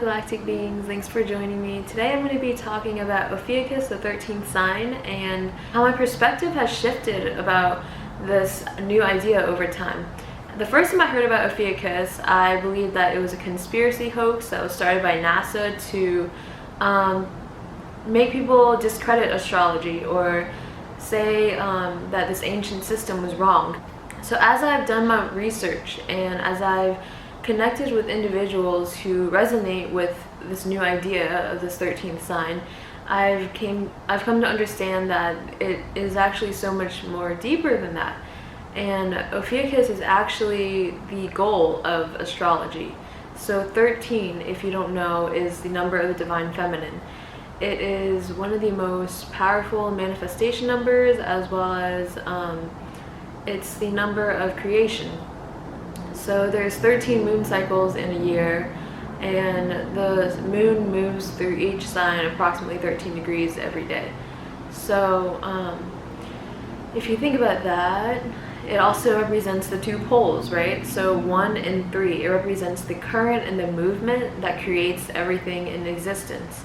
galactic beings, thanks for joining me. Today I'm going to be talking about Ophiuchus, the 13th sign, and how my perspective has shifted about this new idea over time. The first time I heard about Ophiuchus, I believed that it was a conspiracy hoax that was started by NASA to make people discredit astrology or say that this ancient system was wrong. So as I've done my research and as I've connected with individuals who resonate with this new idea of this 13th sign, I've come to understand that it is actually so much more deeper than that. And Ophiuchus is actually the goal of astrology. So 13, if you don't know, is the number of the divine feminine. It is one of the most powerful manifestation numbers, as well as it's the number of creation. So there's 13 moon cycles in a year, and the moon moves through each sign approximately 13 degrees every day. So if you think about that, it also represents the two poles, right? So 1 and 3, it represents the current and the movement that creates everything in existence.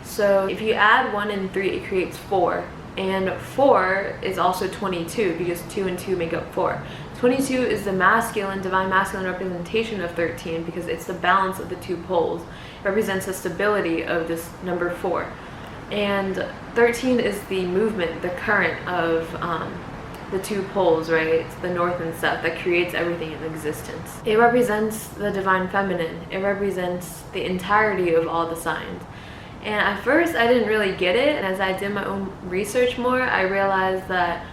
So if you add 1 and 3, it creates 4. And 4 is also 22, because 2 and 2 make up 4. 22 is the masculine, divine masculine representation of 13, because it's the balance of the two poles. It represents the stability of this number 4. And 13 is the movement, the current of the two poles, right? It's the north and south that creates everything in existence. It represents the divine feminine. It represents the entirety of all the signs. And at first I didn't really get it, and as I did my own research more, I realized that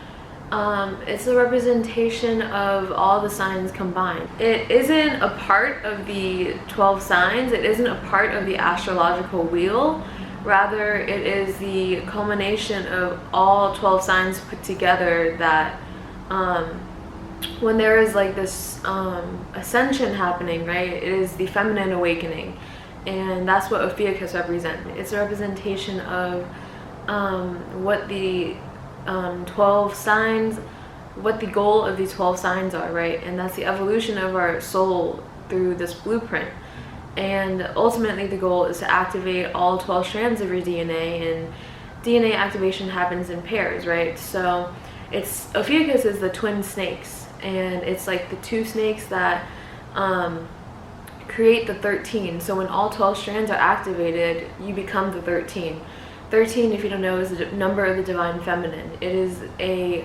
it's a representation of all the signs combined. It isn't a part of the 12 signs, it isn't a part of the astrological wheel, rather it is the culmination of all 12 signs put together that when there is like this ascension happening, right, it is the feminine awakening. And that's what Ophiuchus represents. It's a representation of what the 12 signs, what the goal of these 12 signs are, right? And that's the evolution of our soul through this blueprint. And ultimately the goal is to activate all 12 strands of your DNA, and DNA activation happens in pairs, right? So Ophiuchus is the twin snakes, and it's like the two snakes that create the 13. So when all 12 strands are activated, you become the 13. 13, if you don't know, is the number of the divine feminine. It is a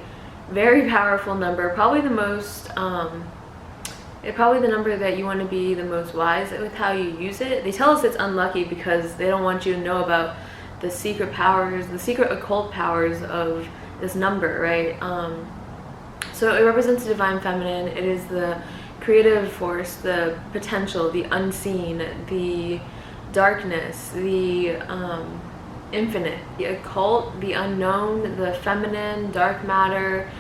very powerful number, probably the most probably the number that you want to be the most wise with how you use it. They tell us it's unlucky because they don't want you to know about the secret powers, the secret occult powers of this number, right? So it represents the divine feminine. It is the creative force, the potential, the unseen, the darkness, the infinite, the occult, the unknown, the feminine, dark matter,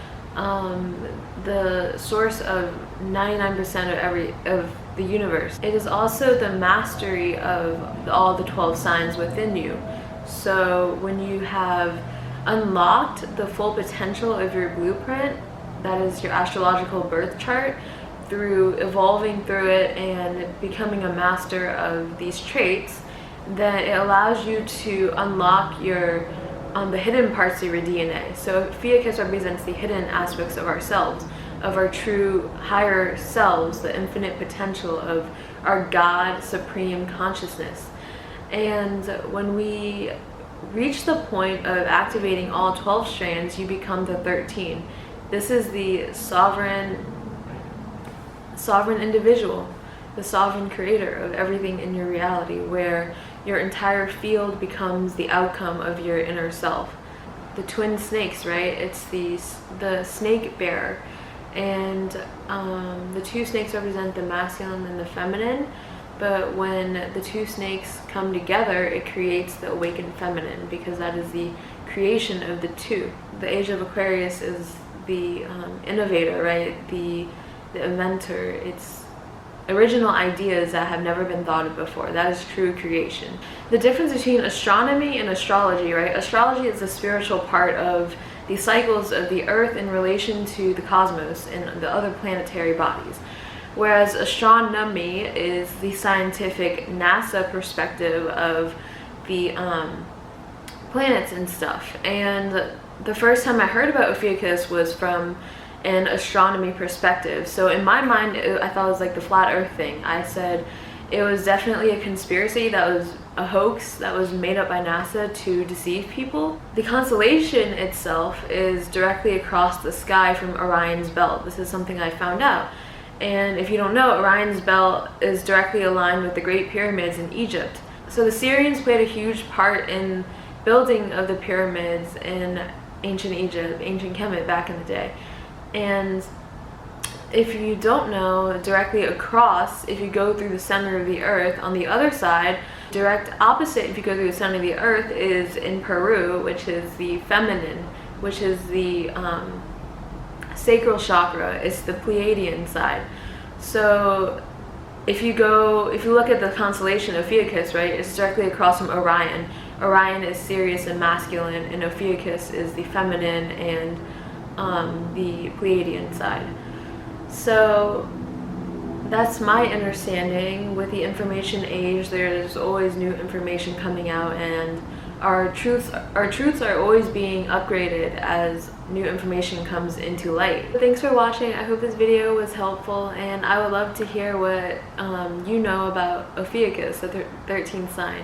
the source of 99% of the universe. It is also the mastery of all the 12 signs within you. So when you have unlocked the full potential of your blueprint, that is your astrological birth chart, through evolving through it and becoming a master of these traits, then it allows you to unlock your the hidden parts of your DNA. So Ophiuchus represents the hidden aspects of ourselves, of our true higher selves, the infinite potential of our God supreme consciousness. And when we reach the point of activating all 12 strands, you become the 13. This is the sovereign individual, the sovereign creator of everything in your reality, where your entire field becomes the outcome of your inner self. The twin snakes, right? It's the snake bearer, and the two snakes represent the masculine and the feminine, but when the two snakes come together, it creates the awakened feminine, because that is the creation of the two. The age of Aquarius is the innovator, right? The inventor. It's original ideas that have never been thought of before. That is true creation. The difference between astronomy and astrology, right? Astrology is the spiritual part of the cycles of the earth in relation to the cosmos and the other planetary bodies. whereas astronomy is the scientific NASA perspective of the planets and stuff. And the first time I heard about Ophiuchus was from an astronomy perspective. So in my mind, I thought it was like the flat earth thing. I said it was definitely a conspiracy, that was a hoax that was made up by NASA to deceive people. The constellation itself is directly across the sky from Orion's belt. This is something I found out. And if you don't know, Orion's belt is directly aligned with the Great Pyramids in Egypt. So the Syrians played a huge part in building of the pyramids in ancient Egypt, ancient Kemet back in the day. And if you don't know, directly across, if you go through the center of the earth, on the other side, direct opposite if you go through the center of the earth, is in Peru, which is the feminine, which is the sacral chakra. It's the Pleiadian side. So if you look at the constellation Ophiuchus, right, it's directly across from Orion. Orion is Sirius and masculine, and Ophiuchus is the feminine and the Pleiadian side. So that's my understanding. With the information age, there's always new information coming out, and our truths are always being upgraded as new information comes into light. Thanks for watching. I hope this video was helpful, and I would love to hear what you know about Ophiuchus, the 13th sign.